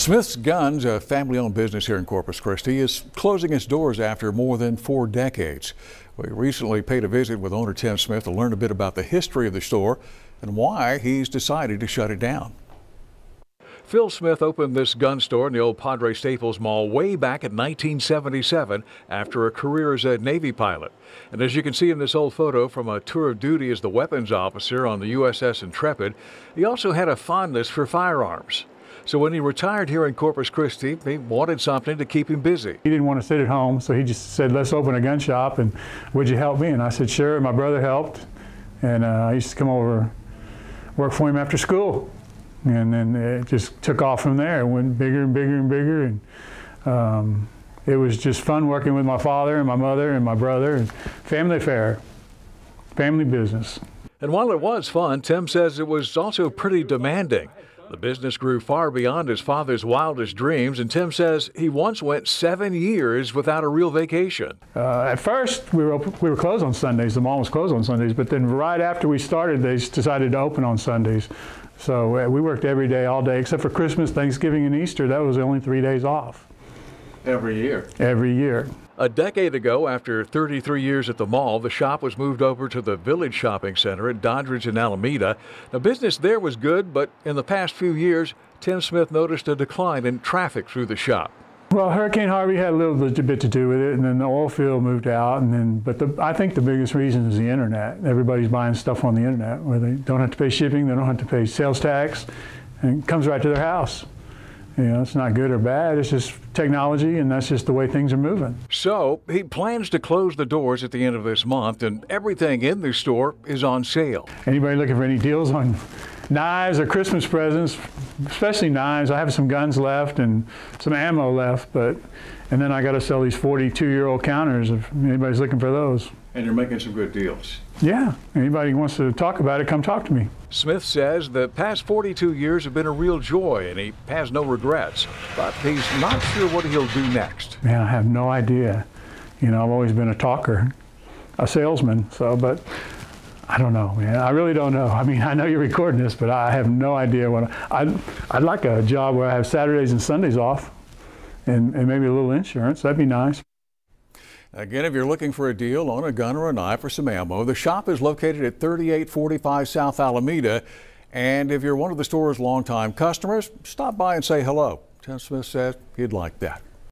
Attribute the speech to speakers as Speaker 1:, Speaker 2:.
Speaker 1: Smith's Guns, a family-owned business here in Corpus Christi, is closing its doors after more than 4 decades. We recently paid a visit with owner Tim Smith to learn a bit about the history of the store and why he's decided to shut it down. Phil Smith opened this gun store in the old Padre Staples Mall way back in 1977 after a career as a Navy pilot. And as you can see in this old photo from a tour of duty as the weapons officer on the USS Intrepid, he also had a fondness for firearms. So when he retired here in Corpus Christi, he wanted something to keep him busy.
Speaker 2: He didn't want to sit at home, so he just said, let's open a gun shop, and would you help me? And I said, sure. My brother helped, and I used to come over, work for him after school. And then it just took off from there. It went bigger and bigger and bigger, and it was just fun working with my father and my mother and my brother, and family affair, family business.
Speaker 1: And while it was fun, Tim says it was also pretty demanding. The business grew far beyond his father's wildest dreams, and Tim says he once went 7 years without a real vacation.
Speaker 2: At first, we were closed on Sundays. The mall was closed on Sundays, but then right after we started, they decided to open on Sundays. So we worked every day, all day, except for Christmas, Thanksgiving, and Easter. That was the only 3 days off.
Speaker 1: Every year?
Speaker 2: Every year.
Speaker 1: A decade ago, after 33 years at the mall, the shop was moved over to the Village Shopping Center at Doddridge and Alameda. The business there was good, but in the past few years, Tim Smith noticed a decline in traffic through the shop.
Speaker 2: Well, Hurricane Harvey had a little bit to do with it, and then the oil field moved out, but I think the biggest reason is the internet. Everybody's buying stuff on the internet where they don't have to pay shipping, they don't have to pay sales tax, and it comes right to their house. You know, it's not good or bad, it's just technology, and that's just the way things are moving.
Speaker 1: So he plans to close the doors at the end of this month, and everything in the store is on sale.
Speaker 2: Anybody looking for any deals on knives or Christmas presents, especially knives? I have some guns left and some ammo left, and then I got to sell these 42-year-old counters if anybody's looking for those. And you're making some good deals. Yeah, anybody wants to talk about it, come talk to me. Smith says the past 42 years have been a real joy, and he has no regrets, but he's not sure what he'll do next. Man, I have no idea. You know, I've always been a talker, a salesman, but I don't know, man. I really don't know. I mean, I know you're recording this, but I have no idea what I'd like a job where I have Saturdays and Sundays off, and maybe a little insurance. That'd be nice. Again, if you're looking for a deal on a gun or a knife or some ammo, the shop is located at 3845 South Alameda. And if you're one of the store's longtime customers, stop by and say hello. Tim Smith said he'd like that.